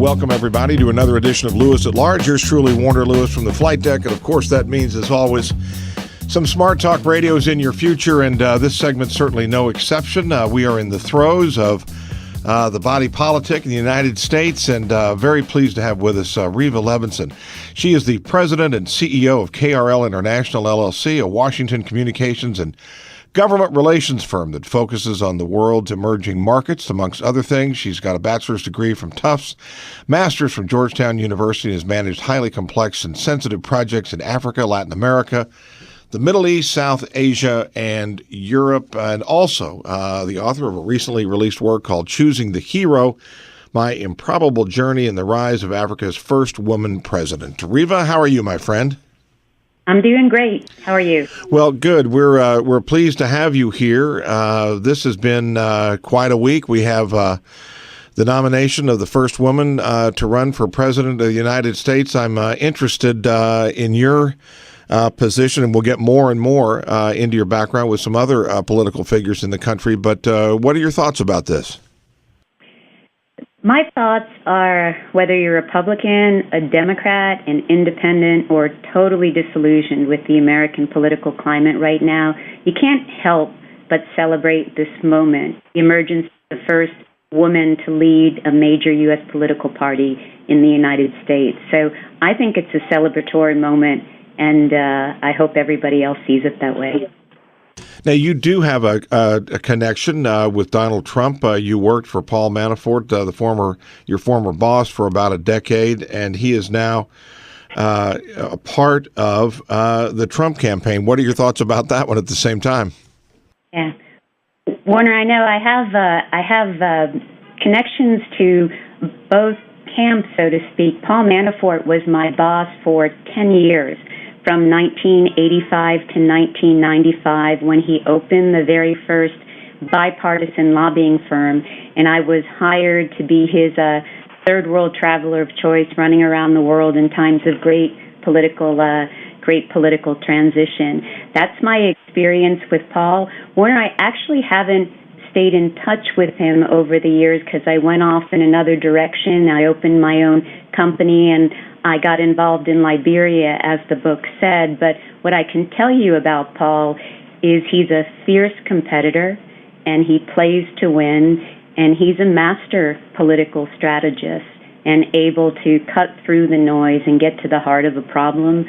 welcome everybody to another edition of Lewis at Large. Yours truly, Warner Lewis from the flight deck. And of course, that means, as always, some smart talk radios in your future. And this segment's certainly no exception. We are in the throes of the body politic in the United States, and very pleased to have with us Riva Levinson. She is the president and CEO of KRL International, LLC, a Washington communications and government relations firm that focuses on the world's emerging markets, amongst other things. She's got a bachelor's degree from Tufts, master's from Georgetown University, and has managed highly complex and sensitive projects in Africa, Latin America, the Middle East, South Asia, and Europe, and also the author of a recently released work called Choosing the Hero, My Improbable Journey in the Rise of Africa's First Woman President. Riva, how are you, my friend? I'm doing great. How are you? Well, good. We're pleased to have you here. This has been quite a week. We have the nomination of the first woman to run for president of the United States. I'm interested in your position, and we'll get more and more into your background with some other political figures in the country. But what are your thoughts about this? My thoughts are, whether you're a Republican, a Democrat, an independent, or totally disillusioned with the American political climate right now, you can't help but celebrate this moment, the emergence of the first woman to lead a major U.S. political party in the United States. So I think it's a celebratory moment, and I hope everybody else sees it that way. Now, you do have a connection with Donald Trump. You worked for Paul Manafort, your former boss, for about a decade, and he is now a part of the Trump campaign. What are your thoughts about that one at the same time? Yeah, Warner, I know I have connections to both camps, so to speak. Paul Manafort was my boss for 10 years. From 1985 to 1995, when he opened the very first bipartisan lobbying firm, and I was hired to be his third world traveler of choice, running around the world in times of great political transition. That's my experience with Paul. Warner, I actually haven't stayed in touch with him over the years because I went off in another direction. I opened my own company, and I got involved in Liberia, as the book said. But what I can tell you about Paul is he's a fierce competitor, and he plays to win, and he's a master political strategist and able to cut through the noise and get to the heart of a problem.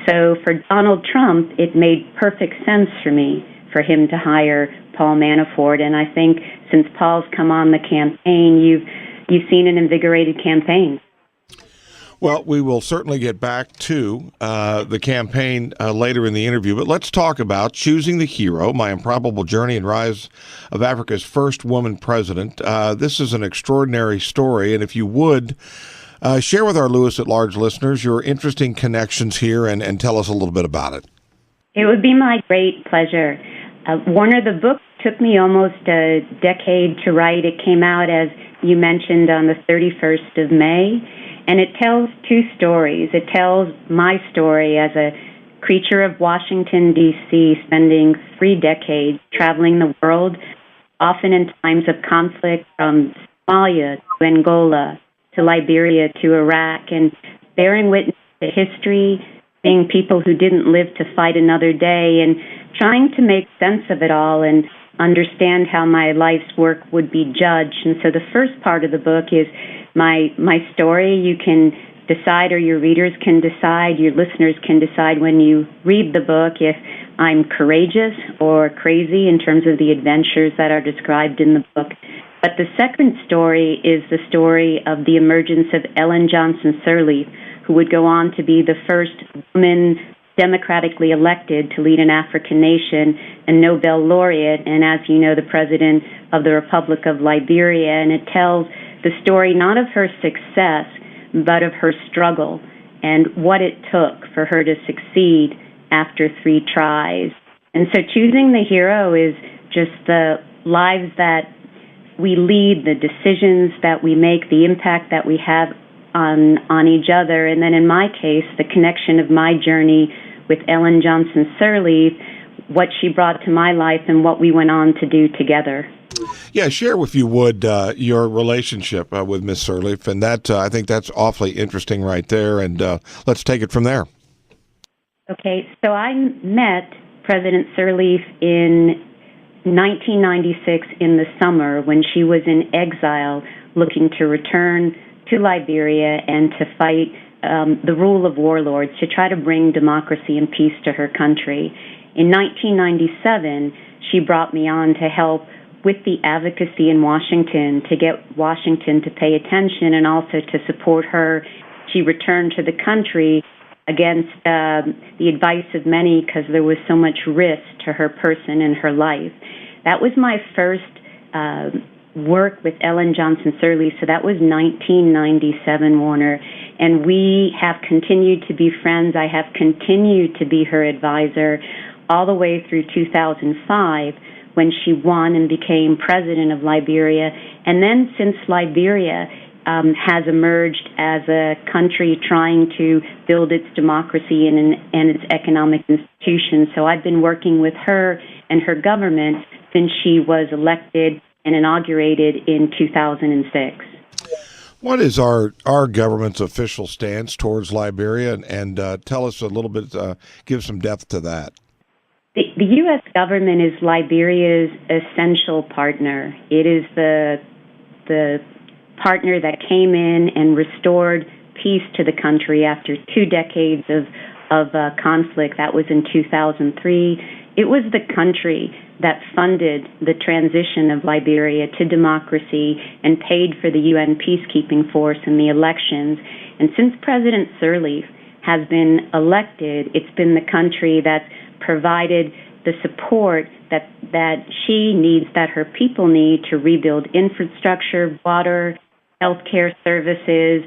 So for Donald Trump, it made perfect sense for me for him to hire Paul Manafort. And I think since Paul's come on the campaign, you've seen an invigorated campaign. Well, we will certainly get back to the campaign later in the interview, but let's talk about Choosing the Hero, My Improbable Journey and Rise of Africa's First Woman President. This is an extraordinary story, and if you would, share with our Lewis at Large listeners your interesting connections here and tell us a little bit about it. It would be my great pleasure. Warner, the book took me almost a decade to write. It came out, as you mentioned, on the 31st of May. And it tells two stories. It tells my story as a creature of Washington, D.C., spending 3 decades traveling the world, often in times of conflict, from Somalia to Angola to Liberia to Iraq, and bearing witness to history, seeing people who didn't live to fight another day, and trying to make sense of it all and understand how my life's work would be judged. And so the first part of the book is my story. You can decide, or your readers can decide, your listeners can decide when you read the book if I'm courageous or crazy in terms of the adventures that are described in the book. But the second story is the story of the emergence of Ellen Johnson Sirleaf, who would go on to be the first woman democratically elected to lead an African nation, a Nobel laureate, and as you know, the president of the Republic of Liberia. And it tells the story not of her success, but of her struggle and what it took for her to succeed after 3 tries. And so Choosing the Hero is just the lives that we lead, the decisions that we make, the impact that we have on each other. And then in my case, the connection of my journey with Ellen Johnson Sirleaf, what she brought to my life and what we went on to do together. Yeah, share, if you would, your relationship with Miss Sirleaf, and that I think that's awfully interesting right there, and let's take it from there. Okay, so I met President Sirleaf in 1996 in the summer when she was in exile looking to return to Liberia and to fight the rule of warlords, to try to bring democracy and peace to her country. In 1997, she brought me on to help with the advocacy in Washington, to get Washington to pay attention and also to support her. She returned to the country against the advice of many because there was so much risk to her person and her life. That was my first work with Ellen Johnson Sirleaf, so that was 1997, Warner. And we have continued to be friends. I have continued to be her advisor all the way through 2005 when she won and became president of Liberia. And then since Liberia has emerged as a country trying to build its democracy and its economic institutions. So I've been working with her and her government since she was elected and inaugurated in 2006. What is our government's official stance towards Liberia? And tell us a little bit, give some depth to that. The U.S. government is Liberia's essential partner. It is the partner that came in and restored peace to the country after 2 decades of conflict. That was in 2003. It was the country that funded the transition of Liberia to democracy and paid for the UN peacekeeping force in the elections. And since President Sirleaf has been elected, it's been the country that's provided the support that she needs, that her people need to rebuild infrastructure, water, healthcare services.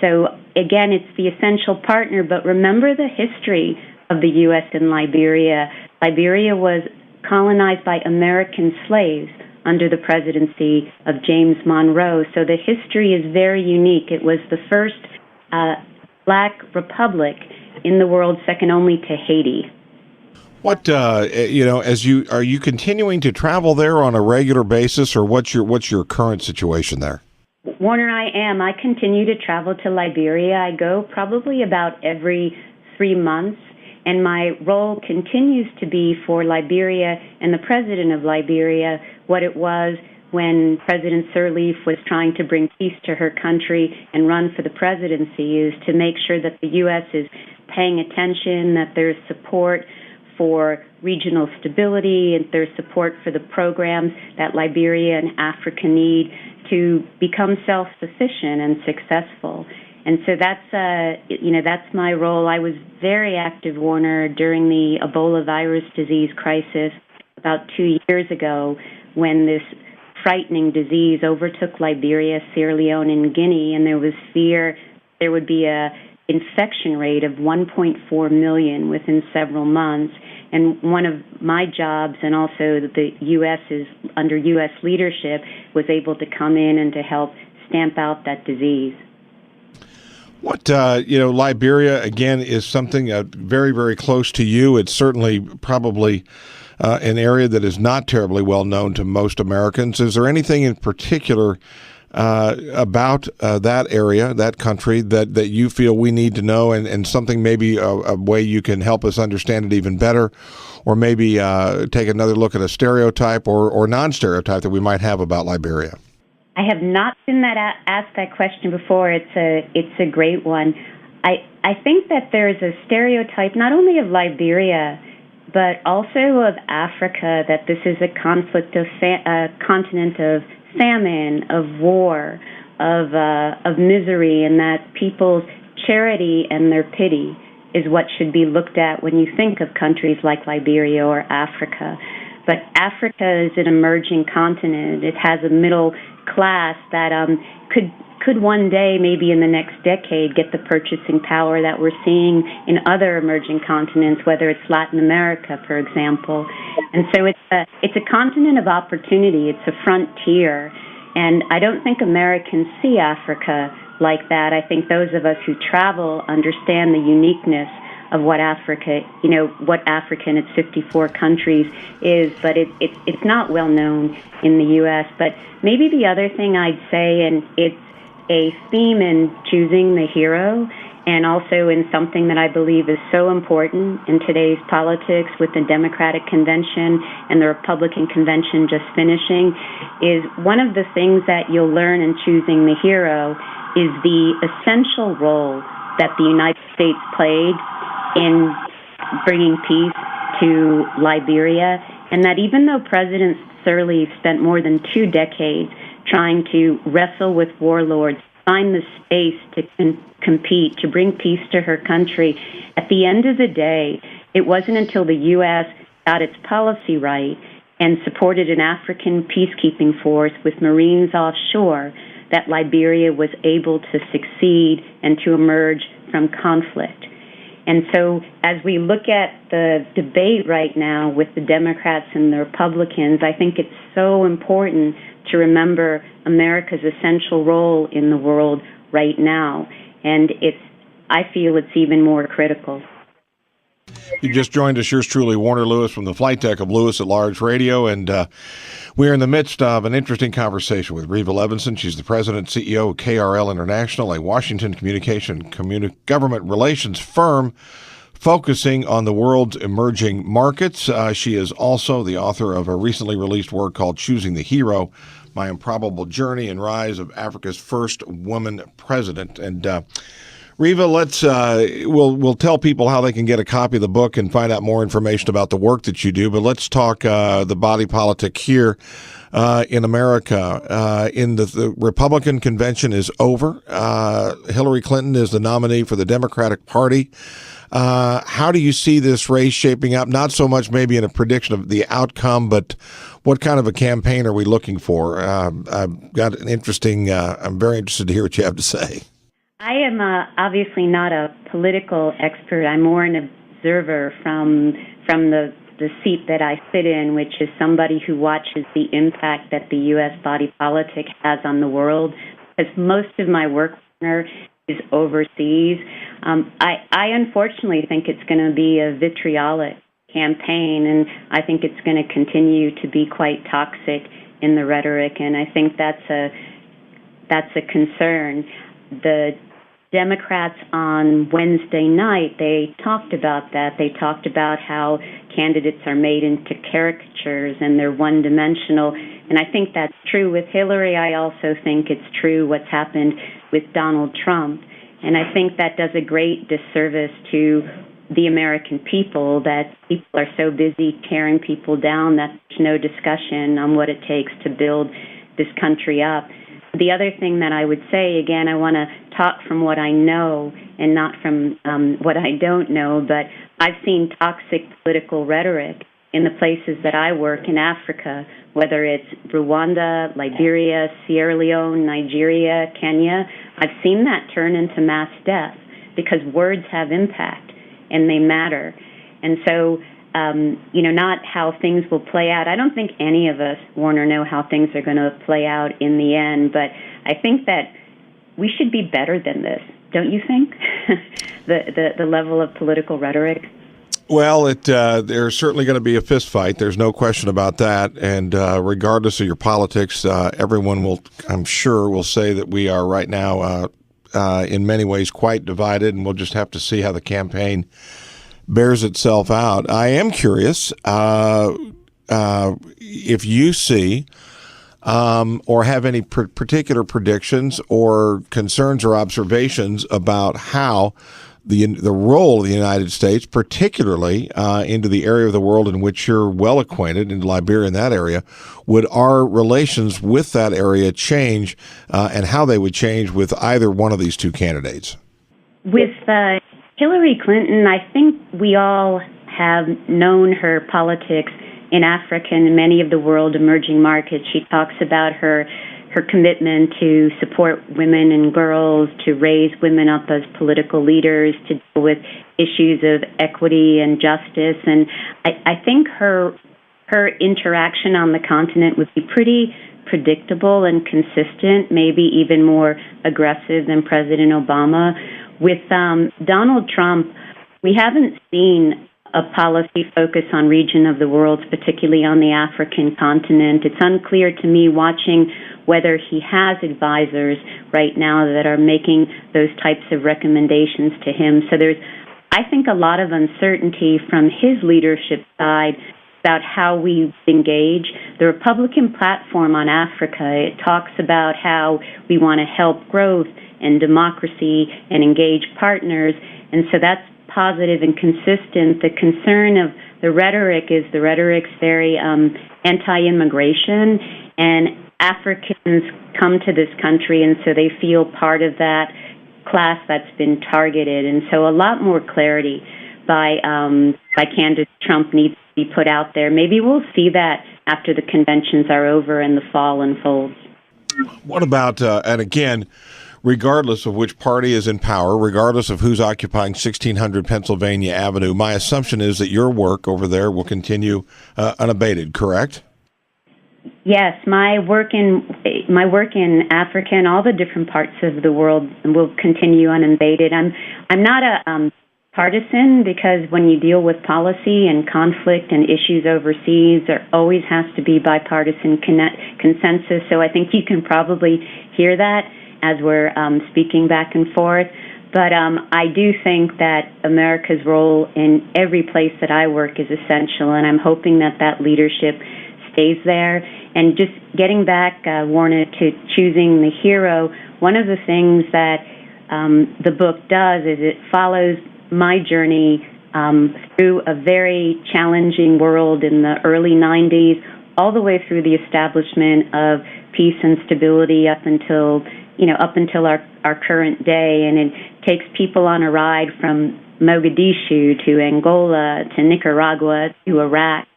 So again, it's the essential partner, but remember the history of the U.S. in Liberia. Liberia was colonized by American slaves under the presidency of James Monroe. So the history is very unique. It was the first black republic in the world, second only to Haiti. What are you continuing to travel there on a regular basis, or what's your current situation there? Warner, I am. I continue to travel to Liberia. I go probably about every 3 months, and my role continues to be for Liberia and the president of Liberia what it was when President Sirleaf was trying to bring peace to her country and run for the presidency, is to make sure that the U.S. is paying attention, that there's support for regional stability, and there's support for the programs that Liberia and Africa need to become self-sufficient and successful. And so that's my role. I was very active, Warner, during the Ebola virus disease crisis about 2 years ago, when this frightening disease overtook Liberia, Sierra Leone, and Guinea, and there was fear there would be a infection rate of 1.4 million within several months. And one of my jobs, and also the U.S. is under U.S. leadership, was able to come in and to help stamp out that disease. What, Liberia, again, is something very, very close to you. It's certainly probably an area that is not terribly well known to most Americans. Is there anything in particular about that area, that country, that you feel we need to know, and something maybe a way you can help us understand it even better, or maybe take another look at a stereotype or non-stereotype that we might have about Liberia? I have not been asked that question before. It's a great one. I think that there's a stereotype not only of Liberia, but also of Africa, that this is a continent of famine, of war, of misery, and that people's charity and their pity is what should be looked at when you think of countries like Liberia or Africa. But Africa is an emerging continent. It has a middle class that could one day, maybe in the next decade, get the purchasing power that we're seeing in other emerging continents, whether it's Latin America, for example. And so it's a continent of opportunity. It's a frontier. And I don't think Americans see Africa like that. I think those of us who travel understand the uniqueness of what Africa, what Africa in its 54 countries is, but it's not well known in the U.S. But maybe the other thing I'd say, and it's a theme in choosing the hero, and also in something that I believe is so important in today's politics with the Democratic Convention and the Republican Convention just finishing, is one of the things that you'll learn in choosing the hero is the essential role that the United States played in bringing peace to Liberia, and that even though President Sirleaf spent more than 2 decades trying to wrestle with warlords, find the space to compete, to bring peace to her country, at the end of the day, it wasn't until the U.S. got its policy right and supported an African peacekeeping force with Marines offshore that Liberia was able to succeed and to emerge from conflict. And so as we look at the debate right now with the Democrats and the Republicans, I think it's so important to remember America's essential role in the world right now. And I feel it's even more critical. You just joined us. Yours truly, Warner Lewis, from the flight deck of Lewis at Large Radio. And we're in the midst of an interesting conversation with Riva Levinson. She's the president and CEO of KRL International, a Washington government relations firm focusing on the world's emerging markets. She is also the author of a recently released work called Choosing the Hero, My Improbable Journey and Rise of Africa's First Woman President. And Riva, we'll tell people how they can get a copy of the book and find out more information about the work that you do. But let's talk the body politic here in America. The Republican convention is over. Hillary Clinton is the nominee for the Democratic Party. How do you see this race shaping up? Not so much maybe in a prediction of the outcome, but what kind of a campaign are we looking for? I've got an interesting. I'm very interested to hear what you have to say. I am obviously not a political expert. I'm more an observer from the seat that I sit in, which is somebody who watches the impact that the U.S. body politic has on the world. Because most of my work is overseas. I unfortunately think it's going to be a vitriolic campaign, and I think it's going to continue to be quite toxic in the rhetoric, and I think that's a concern. The Democrats on Wednesday night, they talked about that. They talked about how candidates are made into caricatures and they're one-dimensional, and I think that's true with Hillary. I also think it's true what's happened with Donald Trump, and I think that does a great disservice to the American people, that people are so busy tearing people down that there's no discussion on what it takes to build this country up. The other thing that I would say, again, I want to talk from what I know and not from what I don't know, but I've seen toxic political rhetoric in the places that I work in Africa, whether it's Rwanda, Liberia, Sierra Leone, Nigeria, Kenya. I've seen that turn into mass death because words have impact and they matter. And so, not how things will play out. I don't think any of us, Warner, know how things are going to play out in the end, but I think that we should be better than this, don't you think? the level of political rhetoric. Well, there's certainly going to be a fist fight. There's no question about that. And regardless of your politics, everyone I'm sure, will say that we are right now, in many ways, quite divided, and we'll just have to see how the campaign bears itself out. I am curious if you see or have any particular predictions or concerns or observations about how the role of the United States, particularly into the area of the world in which you're well acquainted, in Liberia, in that area, would our relations with that area change, and how they would change with either one of these two candidates? With Hillary Clinton, I think we all have known her politics in Africa and many of the world emerging markets. She talks about her commitment to support women and girls, to raise women up as political leaders, to deal with issues of equity and justice. And I think her interaction on the continent would be pretty predictable and consistent, maybe even more aggressive than President Obama. With Donald Trump, we haven't seen a policy focus on region of the world, particularly on the African continent. It's unclear to me watching whether he has advisors right now that are making those types of recommendations to him. So there's, I think, a lot of uncertainty from his leadership side about how we engage. The Republican platform on Africa, it talks about how we want to help growth and democracy and engage partners, and so that's positive and consistent. The concern of the rhetoric's very anti-immigration, and Africans come to this country, and so they feel part of that class that's been targeted, and so a lot more clarity by candidate Trump needs to be put out there. Maybe we'll see that after the conventions are over and the fall unfolds. What about, and again, regardless of which party is in power, regardless of who's occupying 1600 Pennsylvania Avenue, my assumption is that your work over there will continue unabated, correct? Yes, my work in Africa and all the different parts of the world will continue unabated. I'm not a partisan, because when you deal with policy and conflict and issues overseas, there always has to be bipartisan consensus. So I think you can probably hear that as we're speaking back and forth. But I do think that America's role in every place that I work is essential, and I'm hoping that that leadership stays there. And just getting back, Warner, to choosing the hero, one of the things that the book does is it follows my journey through a very challenging world in the early 90s, all the way through the establishment of peace and stability up until our current day. And it takes people on a ride from Mogadishu to Angola to Nicaragua to Iraq.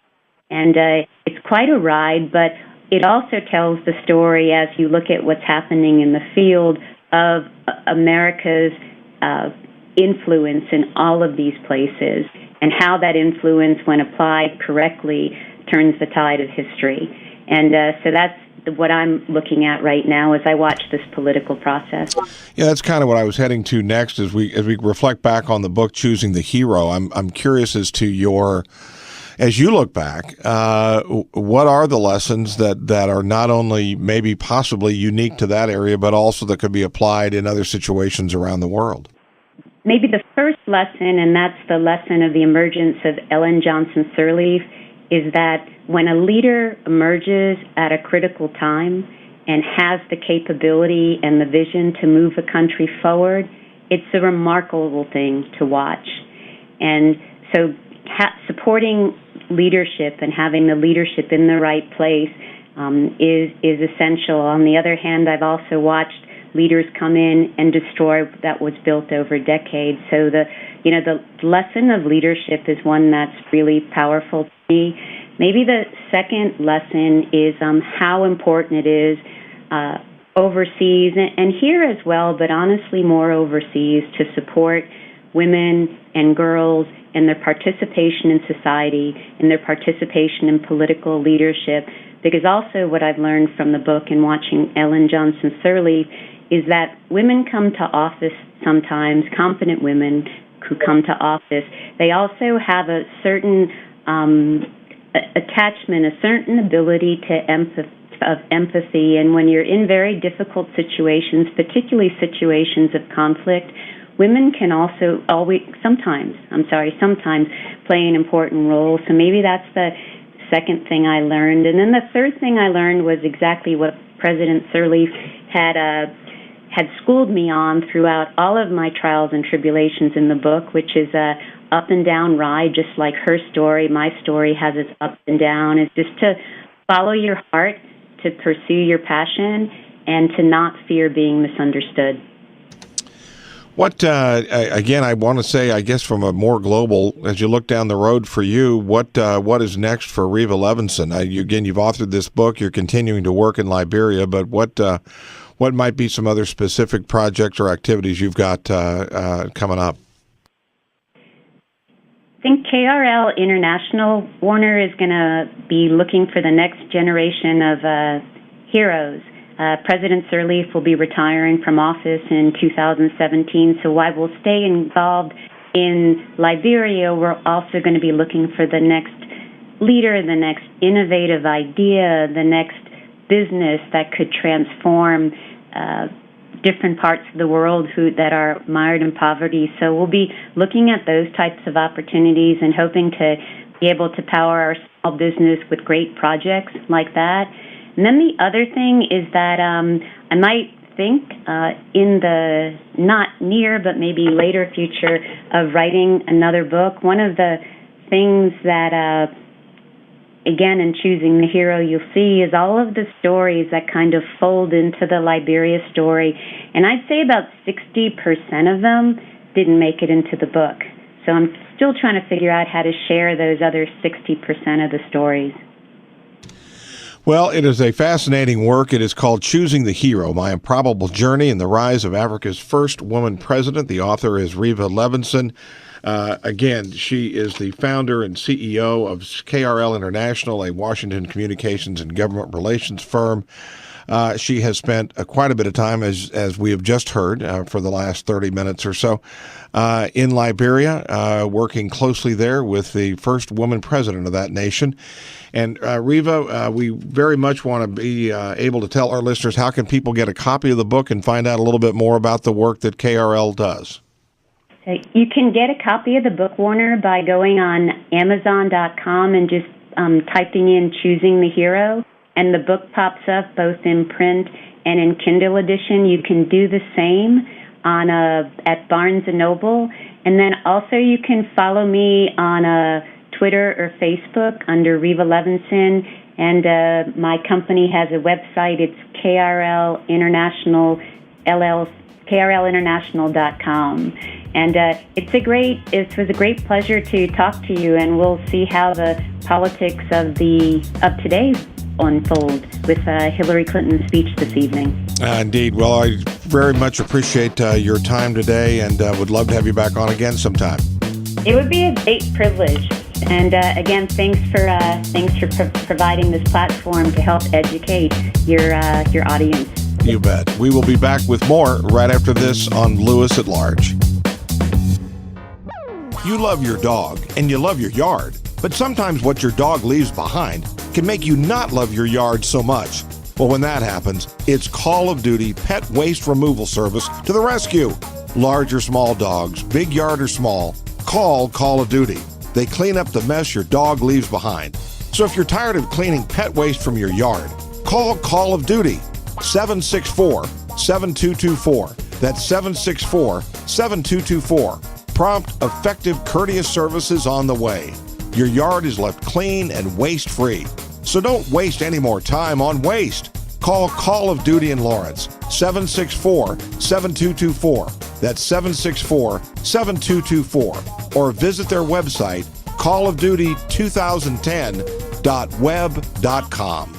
And it's quite a ride, but it also tells the story, as you look at what's happening in the field, of America's influence in all of these places, and how that influence, when applied correctly, turns the tide of history. And so that's what I'm looking at right now as I watch this political process. Yeah, that's kind of what I was heading to next as we reflect back on the book, Choosing the Hero. I'm curious as to as you look back, what are the lessons that are not only maybe possibly unique to that area, but also that could be applied in other situations around the world? Maybe the first lesson, and that's the lesson of the emergence of Ellen Johnson Sirleaf, is that when a leader emerges at a critical time and has the capability and the vision to move a country forward, it's a remarkable thing to watch. And so supporting leadership and having the leadership in the right place is essential. On the other hand, I've also watched leaders come in and destroy that was built over decades. So the lesson of leadership is one that's really powerful to me. Maybe the second lesson is how important it is overseas and here as well, but honestly more overseas, to support women and girls in their participation in society, in their participation in political leadership. Because also what I've learned from the book and watching Ellen Johnson Sirleaf is that women come to office sometimes, competent women who come to office, they also have a certain attachment, a certain ability to empathy. And when you're in very difficult situations, particularly situations of conflict, women can also sometimes play an important role. So maybe that's the second thing I learned. And then the third thing I learned was exactly what President Sirleaf had schooled me on throughout all of my trials and tribulations in the book, which is a up and down ride, just like her story. My story has its up and down. It's just to follow your heart, to pursue your passion, and to not fear being misunderstood. What, again, I want to say, I guess from a more global, as you look down the road for you, what is next for Riva Levinson? Again, you've authored this book, you're continuing to work in Liberia, but what might be some other specific projects or activities you've got coming up? I think KRL International, Warner, is going to be looking for the next generation of heroes. President Sirleaf will be retiring from office in 2017, so I will stay involved in Liberia, we're also going to be looking for the next leader, the next innovative idea, the next business that could transform different parts of the world that are mired in poverty. So we'll be looking at those types of opportunities and hoping to be able to power our small business with great projects like that. And then the other thing is that I might think in the not near but maybe later future of writing another book. One of the things that again, in Choosing the Hero, you'll see is all of the stories that kind of fold into the Liberia story. And I'd say about 60% of them didn't make it into the book. So I'm still trying to figure out how to share those other 60% of the stories. Well, it is a fascinating work. It is called Choosing the Hero, My Improbable Journey in the Rise of Africa's First Woman President. The author is Riva Levinson. Again, she is the founder and CEO of KRL International, a Washington communications and government relations firm. She has spent quite a bit of time, as we have just heard, for the last 30 minutes or so, in Liberia, working closely there with the first woman president of that nation. And Riva, we very much want to be able to tell our listeners, how can people get a copy of the book and find out a little bit more about the work that KRL does? You can get a copy of the book, Warner, by going on Amazon.com and just typing in Choosing the Hero, and the book pops up both in print and in Kindle edition. You can do the same on at Barnes & Noble, and then also you can follow me on Twitter or Facebook under Riva Levinson, and my company has a website. It's KRLinternational.com. And it was a great pleasure to talk to you, and we'll see how the politics of today unfold with Hillary Clinton's speech this evening. Indeed. Well, I very much appreciate your time today, and would love to have you back on again sometime. It would be a great privilege. And again, thanks for providing this platform to help educate your audience. You bet. We will be back with more right after this on Lewis at Large. You love your dog and you love your yard, but sometimes what your dog leaves behind can make you not love your yard so much. Well, when that happens, it's Call of Duty Pet Waste Removal Service to the rescue. Large or small dogs, big yard or small, call Call of Duty. They clean up the mess your dog leaves behind. So if you're tired of cleaning pet waste from your yard, call Call of Duty. 764-7224. That's 764-7224. Prompt, effective, courteous services on the way. Your yard is left clean and waste-free. So don't waste any more time on waste. Call Call of Duty in Lawrence, 764-7224. That's 764-7224. Or visit their website, callofduty2010.web.com.